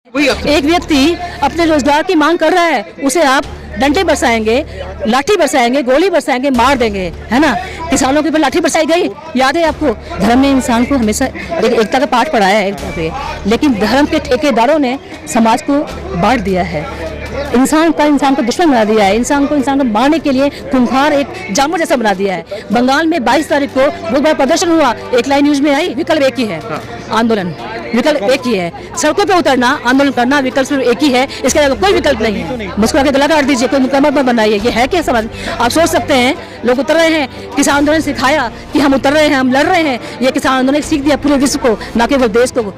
एक व्यक्ति अपने रोजगार की मांग कर रहा है, उसे आप डंडे बरसाएंगे, लाठी बरसाएंगे, गोली बरसाएंगे, मार देंगे, है ना। किसानों के ऊपर लाठी बरसाई गई, याद है आपको। धर्म ने इंसान को हमेशा एकता का पाठ पढ़ाया है, लेकिन धर्म के ठेकेदारों ने समाज को बांट दिया है। इंसान को दुश्मन बना दिया है, इंसान को मारने के लिए खूंखार एक जानवर जैसा बना दिया है। बंगाल में 22 तारीख को बहुत बड़ा प्रदर्शन हुआ, एक लाइन न्यूज में आई, विकल्प एक ही है, आंदोलन विकल्प एक ही है, सड़कों पे उतरना, आंदोलन करना, विकल्प सिर्फ एक ही है, इसके अलावा कोई विकल्प नहीं है। मुस्कुरा के गला काट दीजिए, कोई मुकम्मल मत बनाइए, ये है क्या समाज। आप सोच सकते हैं लोग उतर रहे हैं, किसान आंदोलन सिखाया कि हम उतर रहे हैं, हम लड़ रहे हैं, ये किसान आंदोलन सीख दिया पूरे विश्व को, न केवल देश को।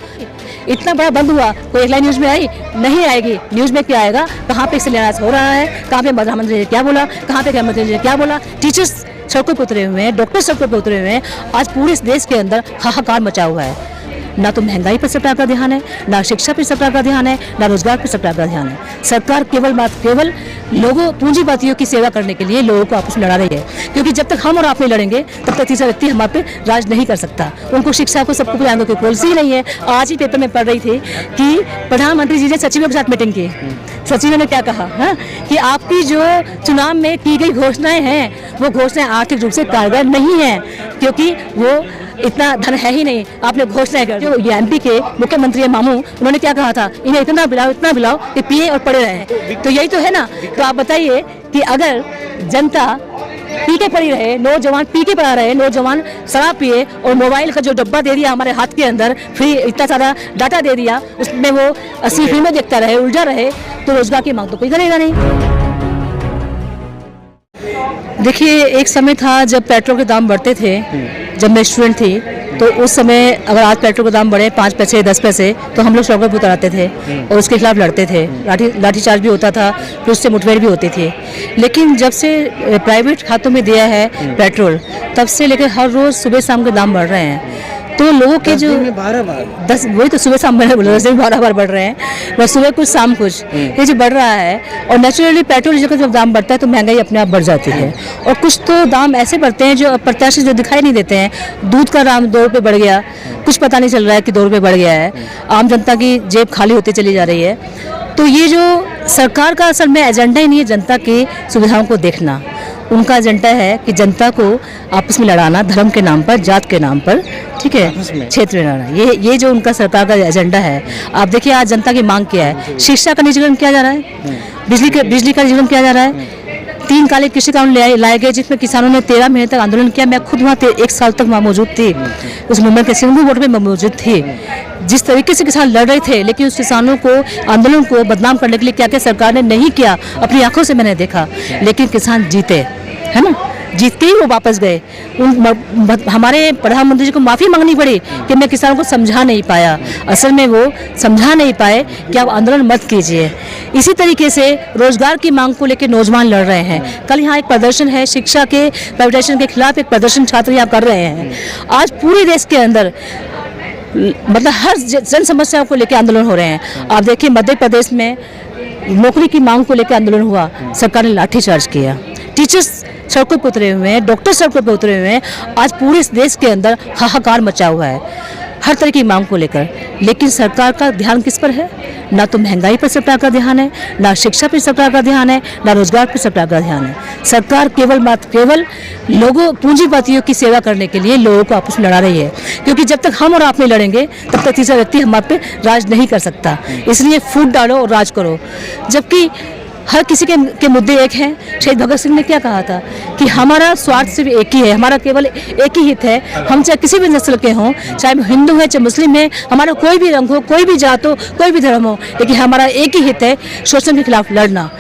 इतना बड़ा बंद हुआ, कोई एक लाइन न्यूज में आई नहीं आएगी। न्यूज में क्या आएगा, कहाँ पे शिलान्यास हो रहा है, कहाँ पे प्रधानमंत्री ने क्या बोला, कहाँ पे गृहमंत्री ने क्या बोला। टीचर्स सड़कों पर उतरे हुए हैं, डॉक्टर सड़कों पर उतरे हुए हैं। आज पूरे इस देश के अंदर हाहाकार मचा हुआ है। ना तो महंगाई पर सरकार का ध्यान है, ना शिक्षा पर सरकार का ध्यान है, ना रोजगार पर सरकार का ध्यान है। सरकार केवल लोगों पूंजीपतियों की सेवा करने के लिए लोगों को आपस में लड़ा रही है, क्योंकि जब तक हम और आप नहीं लड़ेंगे तब तक तीसरा व्यक्ति हमारे पे राज नहीं कर सकता। उनको शिक्षा को सबको पिलाने की पॉलिसी नहीं है। आज ही पेपर में पढ़ रही थी कि प्रधानमंत्री जी ने सचिवों के साथ मीटिंग की। सचिव ने क्या कहा कि आपकी जो चुनाव में की गई घोषणाएं हैं, वो घोषणाएं आर्थिक रूप से कारगर नहीं है, क्योंकि वो इतना धन है ही नहीं। आपने घोषणाएं कर दी। ये एमपी के मुख्यमंत्री मामू, उन्होंने क्या कहा था, इन्हें इतना बिलाओ कि पिए और पड़े रहे। तो यही तो है ना। तो आप बताइए कि अगर जनता पी के पड़ी रहे, नौजवान पी के पड़ा रहे, नौजवान शराब पिए और मोबाइल का जो डब्बा दे दिया हमारे हाथ के अंदर, फ्री इतना सारा डाटा दे दिया, उसमें वो 80 फिल्में देखता रहे, उलझा रहे, तो रोजगार की मांग तो कोई करेगा नहीं। देखिए, एक समय था जब पेट्रोल के दाम बढ़ते थे, जब मैं स्टूडेंट थी, तो उस समय अगर आज पेट्रोल के दाम बढ़े 5 पैसे 10 पैसे, तो हम लोग सड़कों पर उतर आते थे और उसके खिलाफ लड़ते थे। लाठीचार्ज भी होता था, फिर उससे मुठभेड़ भी होती थी। लेकिन जब से प्राइवेट खातों में दिया है पेट्रोल, तब से लेकर हर रोज सुबह शाम के दाम बढ़ रहे हैं। तो लोगों के जो 12 बार 10, वही तो सुबह शाम मैंने बोला, 10 दिन 12 बार बढ़ रहे हैं, बस सुबह कुछ शाम कुछ, ये जो बढ़ रहा है। और नेचुरली पेट्रोल जब दाम बढ़ता है तो महंगाई अपने आप बढ़ जाती है। और कुछ तो दाम ऐसे बढ़ते हैं जो अप्रत्याशित, जो दिखाई नहीं देते हैं। दूध का दाम 2 रुपये बढ़ गया, कुछ पता नहीं चल रहा है कि 2 रुपये बढ़ गया है। आम जनता की जेब खाली होती चली जा रही है। तो ये जो सरकार का असल में एजेंडा ही नहीं है जनता की सुविधाओं को देखना। उनका एजेंडा है कि जनता को आपस में लड़ाना, धर्म के नाम पर, जात के नाम पर, ठीक है, क्षेत्र में लड़ाना। ये जो उनका सरकार का एजेंडा है। आप देखिए आज जनता की मांग क्या है। शिक्षा का निजीकरण किया जा रहा है, बिजली का निजीकरण किया जा रहा है। 3 काले कृषि कानून लाए गए, जिसमें किसानों ने 13 महीने तक आंदोलन किया। मैं खुद वहाँ 1 साल तक वहाँ मौजूद थी, उस मुंबई के सिंघू बोर्ड में मौजूद थी। जिस तरीके से किसान लड़ रहे थे, लेकिन उस किसानों को, आंदोलन को बदनाम करने के लिए क्या क्या सरकार ने नहीं किया, अपनी आंखों से मैंने देखा। लेकिन किसान जीते, है ना, जीत के ही वो वापस गए। हमारे प्रधानमंत्री जी को माफ़ी मांगनी पड़ी कि मैं किसानों को समझा नहीं पाया। असल में वो समझा नहीं पाए कि आप आंदोलन मत कीजिए। इसी तरीके से रोजगार की मांग को लेकर नौजवान लड़ रहे हैं। कल यहाँ एक प्रदर्शन है, शिक्षा के प्राइवेटाइजेशन के खिलाफ एक प्रदर्शन छात्र यहाँ कर रहे हैं। आज पूरे देश के अंदर मतलब हर जन समस्याओं को लेकर आंदोलन हो रहे हैं। आप देखिए मध्य प्रदेश में नौकरी की मांग को लेकर आंदोलन हुआ, सरकार ने लाठीचार्ज किया। टीचर्स सड़कों पर उतरे हुए हैं, डॉक्टर सड़कों पर उतरे हुए हैं। आज पूरे इस देश के अंदर हाहाकार मचा हुआ है हर तरह की मांग को लेकर। लेकिन सरकार का ध्यान किस पर है? ना तो महंगाई पर सरकार का ध्यान है, ना शिक्षा पर सरकार का ध्यान है, ना रोजगार पर सरकार का ध्यान है। सरकार केवल लोगों पूंजीपतियों की सेवा करने के लिए लोगों को आपस में लड़ा रही है, क्योंकि जब तक हम और आप नहीं लड़ेंगे तब तक तीसरा व्यक्ति हमारे पे राज नहीं कर सकता। इसलिए फूट डालो और राज करो। जबकि हर किसी के मुद्दे एक हैं। शहीद भगत सिंह ने क्या कहा था कि हमारा स्वार्थ सिर्फ एक ही है, हमारा केवल एक ही हित है। हम चाहे किसी भी नस्ल के हों, चाहे हिंदू है चाहे मुस्लिम है, हमारा कोई भी रंग हो, कोई भी जात हो, कोई भी धर्म हो, लेकिन हमारा एक ही हित है, शोषण के खिलाफ लड़ना।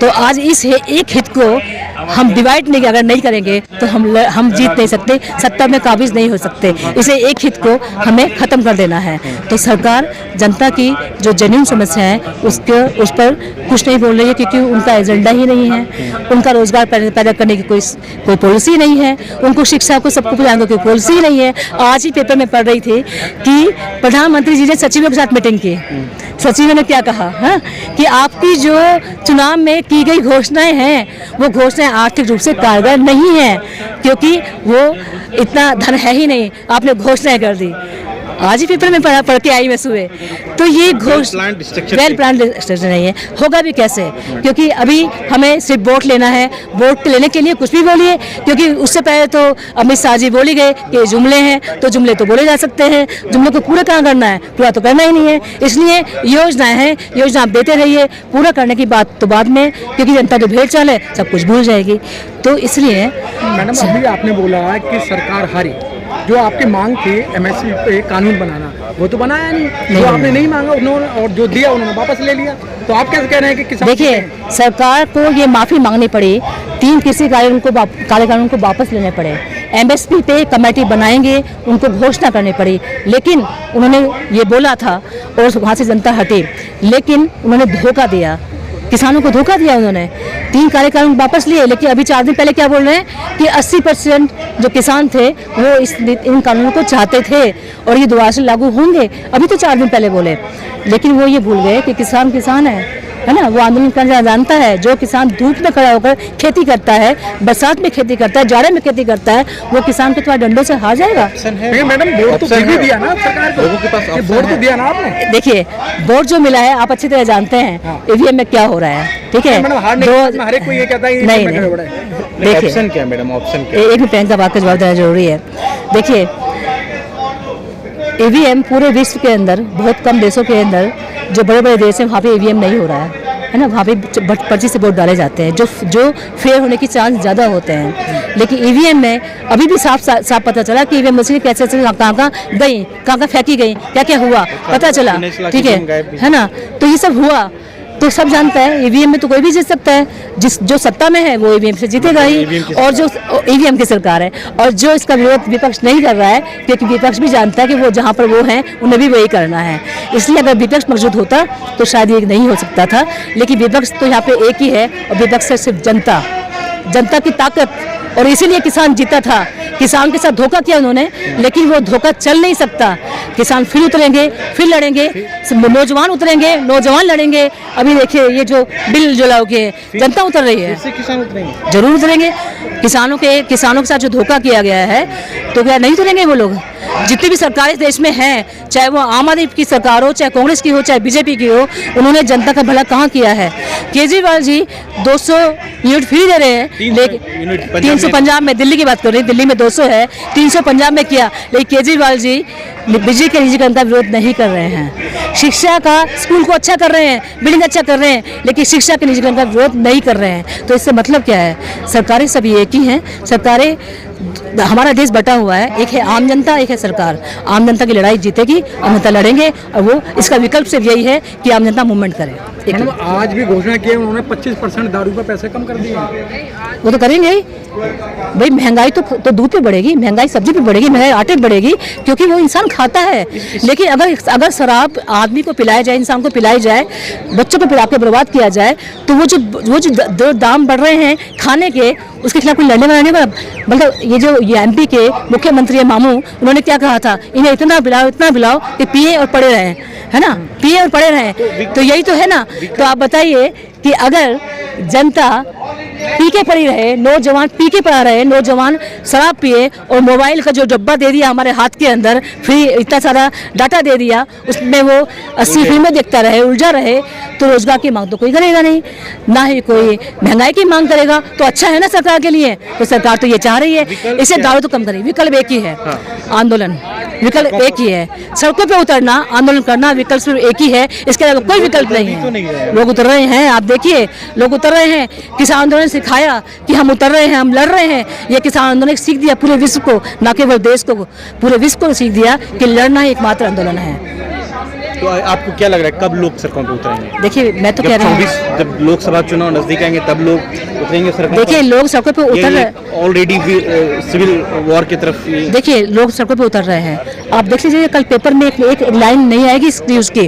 तो आज इस एक हित को हम डिवाइड नहीं, अगर नहीं करेंगे तो हम जीत नहीं सकते, सत्ता में काबिज नहीं हो सकते। इसे एक हित को हमें खत्म कर देना है। तो सरकार जनता की जो जेन्युइन समस्या है उस पर कुछ नहीं बोल रही है, क्योंकि उनका एजेंडा ही नहीं है। उनका रोजगार पैदा करने की कोई पॉलिसी नहीं है। उनको शिक्षा को सबको पिलाने की पॉलिसी नहीं है। आज ही पेपर में पढ़ रही थी कि प्रधानमंत्री जी ने सचिवों के साथ मीटिंग की। सचिव ने क्या कहा कि आपकी जो चुनाव में की गई घोषणाएं हैं, वो घोषणाएं आर्थिक रूप से कारगर नहीं है, क्योंकि वो इतना धन है ही नहीं। आपने घोषणाएं कर दी। आज ही पेपर में पढ़ के आई मैं सुबह। तो ये घोषणा वेल प्लान स्ट्रक्चर नहीं है, होगा भी कैसे? क्योंकि अभी हमें सिर्फ वोट लेना है, वोट लेने के लिए कुछ भी बोलिए, क्योंकि उससे पहले तो अमित शाह जी बोली गए कि जुमले हैं, तो जुमले तो बोले जा सकते हैं, जुमले को पूरा कहाँ करना है? पूरा तो करना ही नहीं है। इसलिए योजनाएं हैं, योजना आप देते रहिए, पूरा करने की बात तो बाद में, क्योंकि जनता तो भेड़ चाल है, सब कुछ भूल जाएगी। तो इसलिए मैडम अभी आपने बोला कि सरकार हारी, जो आपकी मांग थी एमएसपी पे कानून बनाना, वो तो बनाया नहीं। जो आपने नहीं मांगा उन्होंने, और जो दिया उन्होंने वापस ले लिया। तो आप कैसे कह रहे हैं कि किसान? देखिए, सरकार को ये माफ़ी मांगनी पड़ी, 3 कृषि काले कानून को वापस लेने पड़े, एमएसपी पे कमेटी बनाएंगे, उनको घोषणा करनी पड़ी। लेकिन उन्होंने ये बोला था और वहाँ से जनता हटी, लेकिन उन्होंने धोखा दिया, किसानों को धोखा दिया उन्होंने। 3 काले कानून वापस लिए, लेकिन अभी 4 दिन पहले क्या बोल रहे हैं कि 80% जो किसान थे वो इन कानूनों को चाहते थे और ये दोबारा से लागू होंगे। अभी तो 4 दिन पहले बोले, लेकिन वो ये भूल गए कि किसान किसान है ना, वो आंदोलन करना जानता है। जो किसान धूप में खड़ा होकर खेती करता है, बरसात में खेती करता है, जाड़े में खेती करता है, वो किसान को थोड़ा डंडों से हार जाएगा। मैडम वोट तो भी दिया ना सरकार को, लोगों के पास वोट तो दिया ना आपने। देखिए, वोट जो मिला है आप अच्छी तरह जानते हैं ईवीएम में क्या हो रहा है, ठीक है? हर एक को ये कहता है नहीं, देखिए ऑप्शन क्या है मैडम, ऑप्शन क्या? एक मिनट, पहन का बात का जवाब देना जरूरी है। देखिए, ईवीएम पूरे विश्व के अंदर, बहुत कम देशों के अंदर, जो बड़े बड़े देश हैं वहाँ पे ईवीएम नहीं हो रहा है ना, वहाँ पे पर्ची से वोट डाले जाते हैं, जो फेयर होने की चांस ज़्यादा होते हैं। लेकिन ईवीएम में अभी भी साफ पता चला कि ईवीएम मशीन कैसे कहाँ गई, कहाँ फेंकी गई, क्या क्या हुआ पता चला, ठीक है ना? तो ये सब हुआ तो सब जानता है, ईवीएम में तो कोई भी जीत सकता है, जो सत्ता में है वो ईवीएम से जीतेगा ही, और जो ईवीएम की सरकार है, और जो इसका विरोध विपक्ष नहीं कर रहा है, क्योंकि विपक्ष भी जानता है कि वो जहाँ पर वो हैं उन्हें भी वही करना है। इसलिए अगर विपक्ष मौजूद होता तो शायद ये नहीं हो सकता था, लेकिन विपक्ष तो यहाँ पे एक ही है, और विपक्ष है सिर्फ जनता की ताकत, और इसीलिए किसान जीता था। किसान के साथ धोखा किया उन्होंने, लेकिन वो धोखा चल नहीं सकता। किसान फिर उतरेंगे, फिर लड़ेंगे, नौजवान उतरेंगे, नौजवान लड़ेंगे। अभी देखिए, ये जो बिल जो लाओगे, जनता उतर रही है, किसान उतरेंगे, जरूर उतरेंगे। किसानों के साथ जो धोखा किया गया है, तो क्या नहीं उतरेंगे वो लोग? जितनी भी सरकारें देश में हैं, चाहे वो आम आदमी की सरकार हो, चाहे कांग्रेस की हो, चाहे बीजेपी की हो, उन्होंने जनता का भला कहाँ किया है? केजरीवाल जी 200 यूनिट फ्री दे रहे हैं, लेकिन 300 पंजाब में, दिल्ली की बात कर रही हूँ, दिल्ली में 200 है, 300 पंजाब में किया, लेकिन केजरीवाल जी बिजली के निजीकरण का विरोध नहीं कर रहे हैं। शिक्षा का, स्कूल को अच्छा कर रहे हैं, बिल्डिंग अच्छा कर रहे हैं, लेकिन शिक्षा के निजीकरण का विरोध नहीं कर रहे हैं। तो इससे मतलब क्या है? सरकारें सभी एक ही हैं। सरकारें, हमारा देश बटा हुआ है, एक है आम जनता, एक है सरकार। आम जनता की लड़ाई जीतेगी, आम जनता लड़ेंगे, और वो इसका विकल्प सिर्फ यही है कि आम जनता मूवमेंट करे। आज भी घोषणा की उन्होंने 25% दारू पर पैसे कम कर दिए, वो तो करेंगे ही भाई। महंगाई तो दूध पे बढ़ेगी, महंगाई सब्जी पे बढ़ेगी, महंगाई आटे पे बढ़ेगी, क्योंकि वो इंसान खाता है। लेकिन अगर शराब आदमी को पिलाई जाए, इंसान को पिलाई जाए, बच्चों को पिला के बर्बाद किया जाए, तो वो जो दाम बढ़ रहे हैं खाने के, उसके खिलाफ कोई लड़ने वाला नहीं बना। मतलब ये एमपी के मुख्यमंत्री मामू, उन्होंने क्या कहा था, इन्हें इतना पिलाओ कि पिए और पड़े रहें, है ना, पिए और पड़े रहें। तो यही तो है ना। तो आप बताइए कि अगर जनता पी के पड़ी रहे, नौजवान पी के पड़ा रहे, नौजवान शराब पिए, और मोबाइल का जो डब्बा दे दिया हमारे हाथ के अंदर, फ्री इतना सारा डाटा दे दिया, उसमें वो 80 फिल्में देखता रहे, उलझा रहे, तो रोजगार की मांग तो कोई करेगा नहीं, ना ही कोई महंगाई की मांग करेगा। तो अच्छा है ना सरकार के लिए। तो सरकार तो ये चाह रही है, इसे दारू तो कम करे। विकल्प एक ही है, आंदोलन। विकल्प एक ही है, सड़कों पे उतरना, आंदोलन करना, विकल्प सिर्फ एक ही है, इसके अलावा कोई विकल्प नहीं है। लोग उतर रहे हैं, आप देखिए, लोग उतर रहे हैं। किसान आंदोलन सिखाया कि हम उतर रहे हैं, हम लड़ रहे हैं। ये किसान आंदोलन सीख दिया पूरे विश्व को, न केवल देश को, पूरे विश्व को सीख दिया कि लड़ना ही एकमात्र आंदोलन है। तो आपको क्या लग रहा है, कब लोग सड़कों पे उतरेंगे? देखिए, मैं तो कह रहा हूँ, जब लोकसभा चुनाव नजदीक आएंगे तब लोग उतरेंगे सड़कों पे। देखिए, लोग सड़कों पे उतर रहे, ऑलरेडी सिविल वॉर की तरफ। देखिए, लोग सड़कों पे उतर रहे हैं। आप देख लीजिए, कल पेपर में एक लाइन नहीं आएगी इस न्यूज़ की,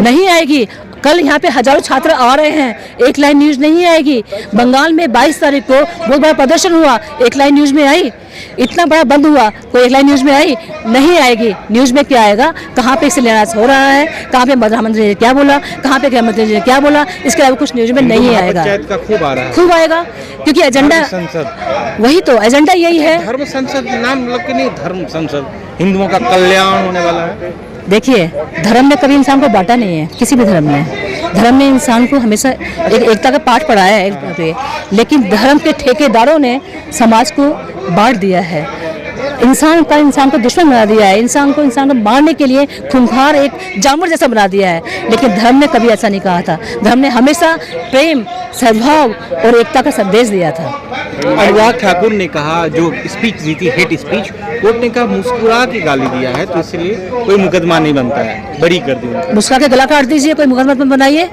नहीं आएगी। कल यहाँ पे हजारों छात्र आ रहे हैं, एक लाइन न्यूज़ नहीं आएगी। बंगाल में 22 तारीख को बहुत बड़ा प्रदर्शन हुआ, एक लाइन न्यूज़ में आई। इतना बड़ा बंद हुआ, कोई एक लाइन न्यूज़ में आई? नहीं आएगी। न्यूज़ में क्या आएगा? कहाँ पे शिलान्यास हो रहा है, कहाँ पे प्रधानमंत्री ने क्या बोला, कहाँ पे गृह मंत्री ने क्या बोला, इसके अलावा कुछ न्यूज़ में नहीं आएगा। का खूब आ रहा है, खूब आएगा, क्योंकि एजेंडा, वही तो एजेंडा यही है। धर्म संसद नाम मतलब कि नहीं, धर्म संसद, हिंदुओं का कल्याण होने वाला है? देखिए, धर्म में कभी इंसान को बांटा नहीं है, किसी भी धर्म में। धर्म ने इंसान को हमेशा एकता का पाठ पढ़ाया है, लेकिन धर्म के ठेकेदारों ने समाज को बांट दिया है। इंसान को दुश्मन बना दिया है, इंसान को मारने के लिए खूंखार एक जानवर जैसा बना दिया है। लेकिन धर्म ने कभी ऐसा नहीं कहा था। धर्म ने हमेशा प्रेम, सद्भाव और एकता का संदेश दिया था। अनुराग ठाकुर ने कहा, जो स्पीच दी थी हेट स्पीच, कोर्ट ने कहा मुस्कुरा के गाली दिया है, तो इसलिए कोई मुकदमा नहीं बनता है, बरी कर दी उनको। मुस्कुरा के गला काट दीजिए, कोई मुकदमा मत बनाइए,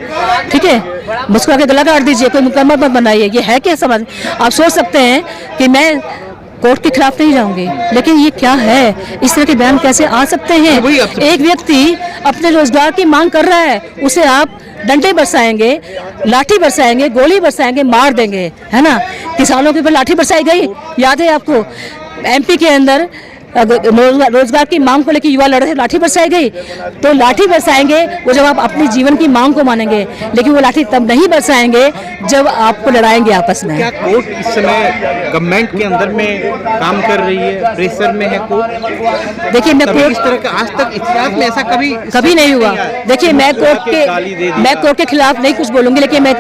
ठीक है। मुस्कुरा के गला काट दीजिए, कोई मुकदमा मत बनाइए। ये है क्या समझ? आप सोच सकते हैं कि मैं कोर्ट के खिलाफ नहीं जाऊंगी, लेकिन ये क्या है? इस तरह के बयान कैसे आ सकते हैं? एक व्यक्ति अपने रोजगार की मांग कर रहा है, उसे आप डंडे बरसाएंगे, लाठी बरसाएंगे, गोली बरसाएंगे, मार देंगे, है ना। किसानों के ऊपर लाठी बरसाई गई, याद है आपको? एमपी के अंदर रोजगार की मांग को लेकर युवा लड़ रहे थे, लाठी बरसाई गई। तो लाठी बरसाएंगे वो जब आप अपनी जीवन की मांग को मानेंगे, लेकिन वो लाठी तब नहीं बरसाएंगे जब आपको लड़ाएंगे आपस में। क्या कोर्ट इस समय गवर्नमेंट के अंदर में काम कर रही है, प्रेशर में है कोर्ट? देखिए, मैं कोर्ट इस तरह का आज तक इतिहास में ऐसा कभी नहीं हुआ। देखिए, मैं कोर्ट के खिलाफ नहीं कुछ बोलूंगी, लेकिन मैं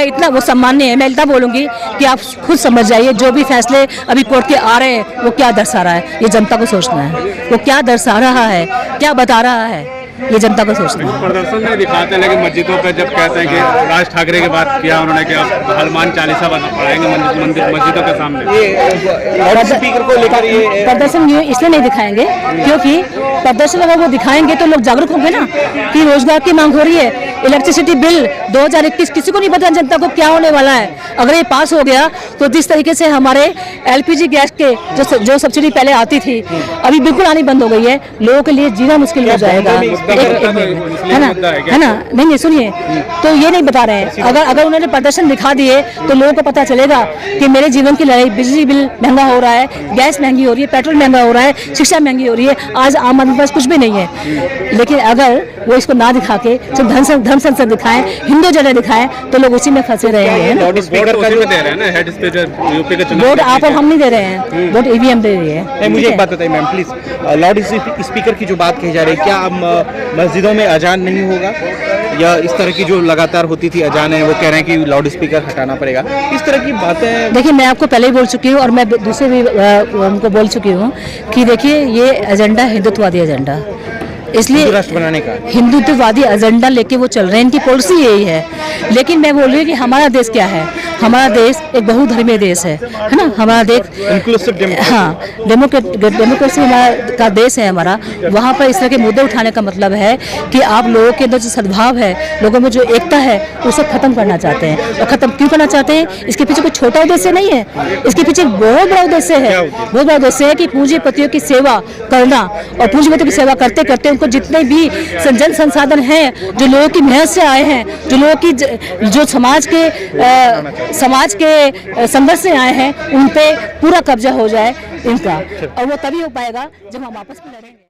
इतना वो सम्मान्य है, मैं इतना बोलूंगी कि आप खुद समझ जाइए, जो भी फैसले अभी कोर्ट के आ रहे हैं वो क्या दर्शा रहा है, ये जनता को सोचना है। वो क्या दर्शा रहा है, क्या बता रहा है, ये जनता को सोचना है। प्रदर्शन नहीं दिखाते, लेकिन मस्जिदों पे जब कहते हैं कि राज ठाकरे के बाद किया उन्होंने, कि हनुमान चालीसा पढ़ाएंगे मस्जिदों के सामने, स्पीकर को लेकर ये प्रदर्शन इसलिए नहीं दिखाएंगे क्योंकि प्रदर्शन अगर वो दिखाएंगे तो लोग जागरूक होंगे ना कि रोजगार की मांग हो रही है। इलेक्ट्रिसिटी बिल 2021 किसी को नहीं पता जनता को क्या होने वाला है। अगर ये पास हो गया तो जिस तरीके से हमारे LPG गैस के जो सब्सिडी पहले आती थी, अभी बिल्कुल आनी बंद हो गई है, लोगों के लिए जीना मुश्किल हो जाएगा, है ना। नहीं, सुनिए, तो ये नहीं बता रहे हैं। अगर उन्होंने प्रदर्शन दिखा दिए तो लोगों को पता चलेगा कि मेरे जीवन की लड़ाई, बिजली बिल महंगा हो रहा है, गैस महंगी हो रही है, पेट्रोल महंगा हो रहा है, शिक्षा महंगी हो रही है, आज आम आदमी के पास कुछ भी नहीं है। लेकिन अगर वो इसको ना दिखा के सिर्फ धर्म संसद दिखाएं, हिंदू जगह दिखाएं, तो लोग उसी में फंसे रहेंगे। वोट आप और हम नहीं दे रहे हैं, वोट EVM दे रही है। मुझे एक बात बताइए मैम प्लीज, लाउड स्पीकर की जो बात कही जा रही है, क्या अब मस्जिदों में अजान नहीं होगा, या इस तरह की जो लगातार होती थी अजान है, वो कह रहे हैं कि लाउड स्पीकर हटाना पड़ेगा, इस तरह की बातें? देखिए, मैं आपको पहले ही बोल चुकी हूँ और मैं दूसरे भी उनको बोल चुकी हूँ कि देखिए, ये एजेंडा हिंदुत्ववादी एजेंडा, इसलिए राष्ट्र बनाने का हिंदुत्ववादी एजेंडा लेके वो चल रहे हैं, इनकी पॉलिसी यही है। लेकिन मैं बोल रही हूँ कि हमारा देश क्या है, हमारा देश एक बहुधर्मीय देश है ना। हमारा देश इंक्लूसिव, हाँ, डेमोक्रेसी का देश है हमारा। वहाँ पर इस तरह के मुद्दे उठाने का मतलब है कि आप लोगों के अंदर जो सद्भाव है, लोगों में जो एकता है, उसे खत्म करना चाहते हैं। और खत्म क्यों करना चाहते हैं? इसके पीछे कोई छोटा उद्देश्य नहीं है, इसके पीछे बहुत बड़ा उद्देश्य है। बहुत बड़ा उद्देश्य है कि पूंजीपतियों की सेवा करना, और पूंजीपतियों की सेवा करते करते उनको जितने भी जन संसाधन हैं, जो लोगों की मेहनत से आए हैं, जो लोगों की जो समाज के संघर्ष से आए हैं, उन पे पूरा कब्जा हो जाए इनका। और वो तभी हो पाएगा जब हम आपस में लड़ेंगे।